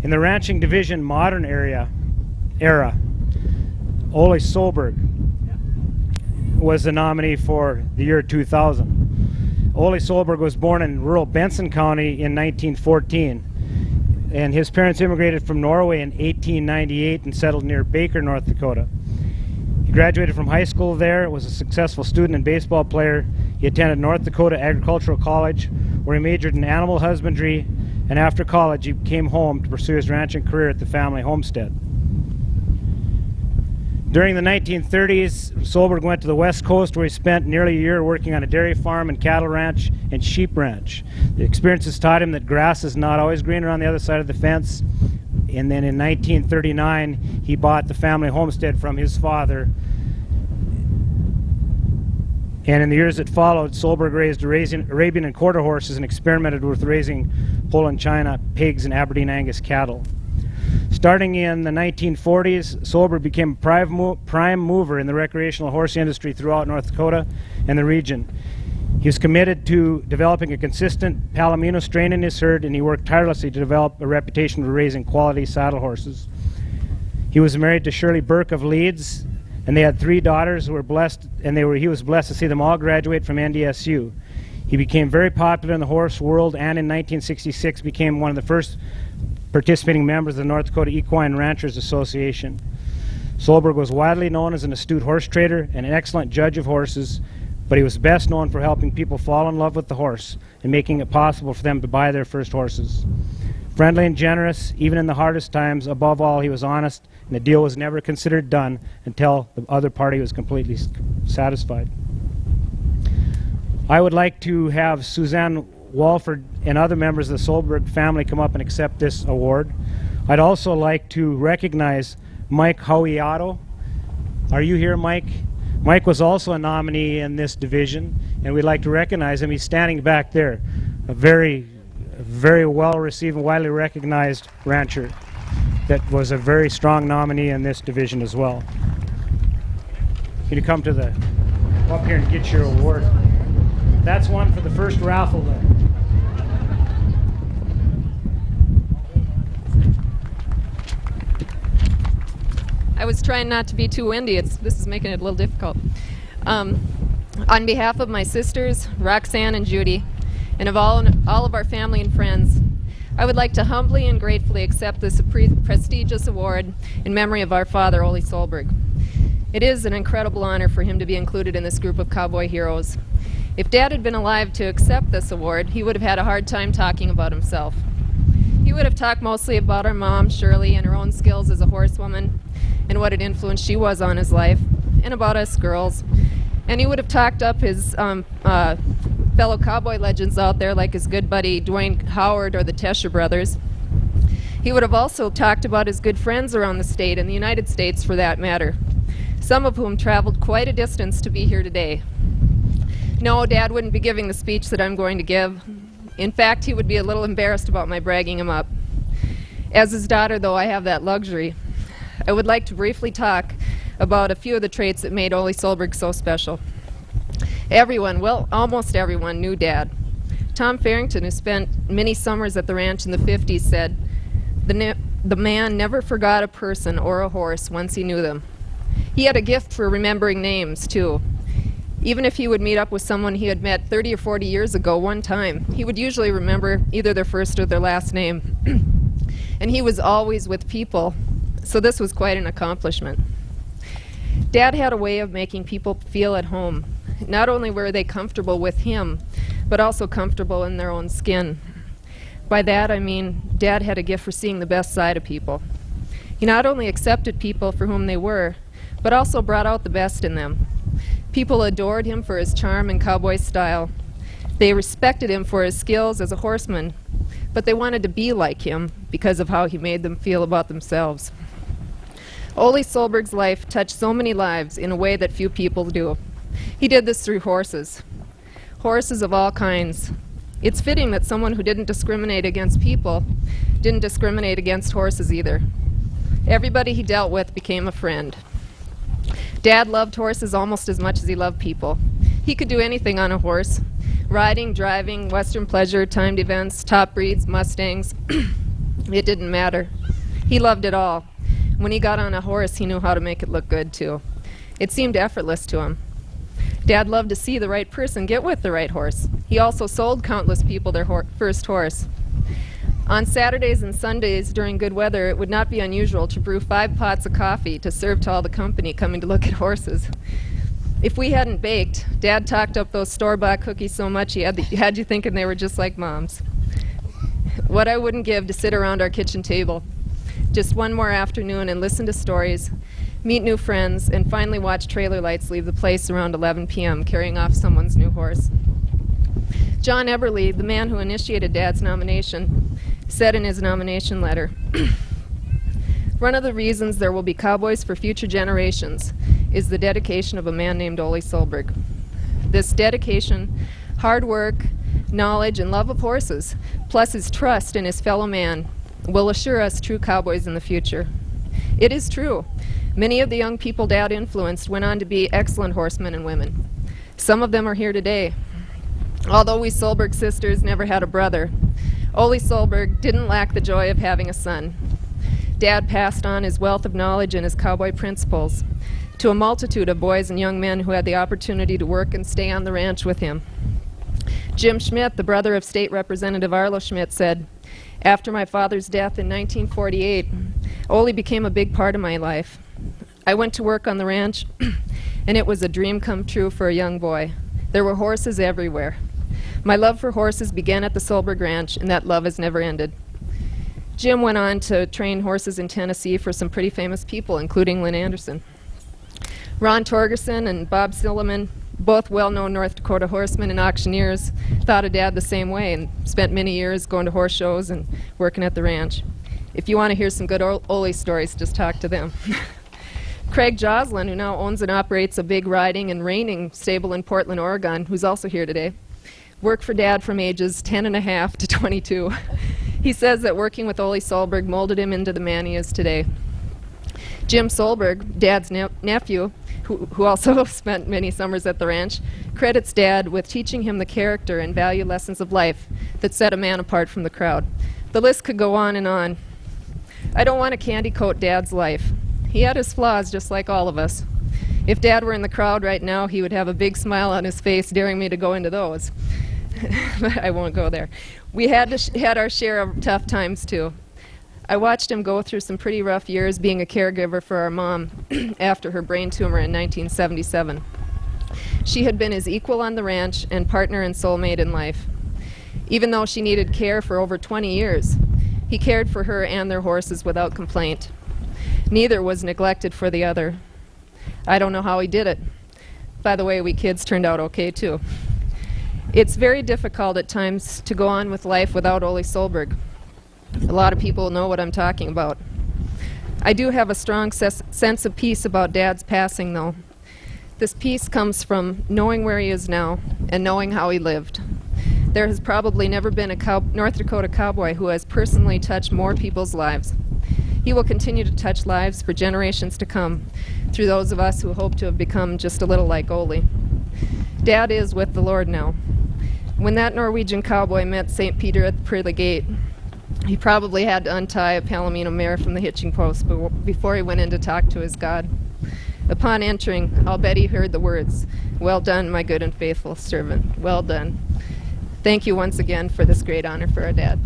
In the ranching division modern era, Ole Solberg was the nominee for the year 2000. Ole Solberg was born in rural Benson County in 1914, and his parents immigrated from Norway in 1898 and settled near Baker, North Dakota. He graduated from high school there, was a successful student and baseball player. He attended North Dakota Agricultural College, where he majored in animal husbandry, and after college he came home to pursue his ranching career at the family homestead. During the 1930s, Solberg went to the West Coast, where he spent nearly a year working on a dairy farm and cattle ranch and sheep ranch. The experiences taught him that grass is not always greener on the other side of the fence. And then in 1939, he bought the family homestead from his father. And in the years that followed, Solberg raised Arabian and quarter horses and experimented with raising Poland China pigs and Aberdeen Angus cattle. Starting in the 1940s, Solberg became a prime mover in the recreational horse industry throughout North Dakota and the region. He was committed to developing a consistent Palomino strain in his herd, and he worked tirelessly to develop a reputation for raising quality saddle horses. He was married to Shirley Burke of Leeds, and they had 3 daughters who were blessed, and he was blessed to see them all graduate from NDSU. He became very popular in the horse world, and in 1966 became one of the first participating members of the North Dakota Equine Ranchers Association. Solberg was widely known as an astute horse trader and an excellent judge of horses, but he was best known for helping people fall in love with the horse and making it possible for them to buy their first horses. Friendly and generous, even in the hardest times, above all, he was honest, and the deal was never considered done until the other party was completely satisfied. I would like to have Suzanne Walford and other members of the Solberg family come up and accept this award. I'd also like to recognize Mike Howiato. Are you here, Mike? Mike was also a nominee in this division, and we'd like to recognize him. He's standing back there, a very well-received and widely recognized rancher that was a very strong nominee in this division as well. Can you come up here and get your award? That's one for the first raffle there. I was trying not to be too windy. This is making it a little difficult. On behalf of my sisters, Roxanne and Judy, and of all of our family and friends, I would like to humbly and gratefully accept this prestigious award in memory of our father, Ole Solberg. It is an incredible honor for him to be included in this group of cowboy heroes. If Dad had been alive to accept this award, he would have had a hard time talking about himself. He would have talked mostly about our mom, Shirley, and her own skills as a horsewoman, and what an influence she was on his life, and about us girls. And he would have talked up his fellow cowboy legends out there, like his good buddy Dwayne Howard or the Tesher brothers. He would have also talked about his good friends around the state, and the United States for that matter, some of whom traveled quite a distance to be here today. No, Dad wouldn't be giving the speech that I'm going to give. In fact, he would be a little embarrassed about my bragging him up. As his daughter, though, I have that luxury. I would like to briefly talk about a few of the traits that made Ole Solberg so special. Everyone, well, almost everyone, knew Dad. Tom Farrington, who spent many summers at the ranch in the 50s, said, the man never forgot a person or a horse once he knew them. He had a gift for remembering names, too. Even if he would meet up with someone he had met 30 or 40 years ago one time, he would usually remember either their first or their last name. And he was always with people, so this was quite an accomplishment. Dad had a way of making people feel at home. Not only were they comfortable with him, but also comfortable in their own skin. By that I mean Dad had a gift for seeing the best side of people. He not only accepted people for whom they were, but also brought out the best in them. People adored him for his charm and cowboy style. They respected him for his skills as a horseman, but they wanted to be like him because of how he made them feel about themselves. Ole Solberg's life touched so many lives in a way that few people do. He did this through horses. Horses of all kinds. It's fitting that someone who didn't discriminate against people didn't discriminate against horses either. Everybody he dealt with became a friend. Dad loved horses almost as much as he loved people. He could do anything on a horse. Riding, driving, Western pleasure, timed events, top breeds, Mustangs. It didn't matter. He loved it all. When he got on a horse, he knew how to make it look good, too. It seemed effortless to him. Dad loved to see the right person get with the right horse. He also sold countless people their first horse. On Saturdays and Sundays during good weather, it would not be unusual to brew 5 pots of coffee to serve to all the company coming to look at horses. If we hadn't baked, Dad talked up those store-bought cookies so much he had you thinking they were just like Mom's. What I wouldn't give to sit around our kitchen table just one more afternoon and listen to stories, meet new friends, and finally watch trailer lights leave the place around 11 p.m. carrying off someone's new horse. John Eberly, the man who initiated Dad's nomination, said in his nomination letter, "One of the reasons there will be cowboys for future generations is the dedication of a man named Ole Solberg. This dedication, hard work, knowledge, and love of horses, plus his trust in his fellow man, will assure us true cowboys in the future. It is true. Many of the young people Dad influenced went on to be excellent horsemen and women. Some of them are here today. Although we Solberg sisters never had a brother, Ole Solberg didn't lack the joy of having a son. Dad passed on his wealth of knowledge and his cowboy principles to a multitude of boys and young men who had the opportunity to work and stay on the ranch with him. Jim Schmidt, the brother of State Representative Arlo Schmidt, said, "After my father's death in 1948, Ole became a big part of my life. I went to work on the ranch, and it was a dream come true for a young boy. There were horses everywhere. My love for horses began at the Solberg Ranch, and that love has never ended." Jim went on to train horses in Tennessee for some pretty famous people, including Lynn Anderson. Ron Torgerson and Bob Silliman, both well-known North Dakota horsemen and auctioneers, thought of Dad the same way and spent many years going to horse shows and working at the ranch. If you want to hear some good Ole stories, just talk to them. Craig Joslin, who now owns and operates a big riding and reining stable in Portland, Oregon, who's also here today, worked for Dad from ages 10 and a half to 22. He says that working with Ole Solberg molded him into the man he is today. Jim Solberg, Dad's nephew, who also spent many summers at the ranch, credits Dad with teaching him the character and value lessons of life that set a man apart from the crowd. The list could go on and on. I don't want to candy coat Dad's life. He had his flaws just like all of us. If Dad were in the crowd right now, he would have a big smile on his face daring me to go into those. But I won't go there. We had our share of tough times too. I watched him go through some pretty rough years being a caregiver for our mom after her brain tumor in 1977. She had been his equal on the ranch and partner and soulmate in life. Even though she needed care for over 20 years, he cared for her and their horses without complaint. Neither was neglected for the other. I don't know how he did it. By the way, we kids turned out okay too. It's very difficult at times to go on with life without Ole Solberg. A lot of people know what I'm talking about. I do have a strong sense of peace about Dad's passing, though. This peace comes from knowing where he is now and knowing how he lived. There has probably never been a North Dakota cowboy who has personally touched more people's lives. He will continue to touch lives for generations to come through those of us who hope to have become just a little like Ole. Dad is with the Lord now. When that Norwegian cowboy met St. Peter at the pearly gate, he probably had to untie a Palomino mare from the hitching post before he went in to talk to his God. Upon entering, I'll bet he heard the words, "Well done, my good and faithful servant. Well done." Thank you once again for this great honor for our Dad.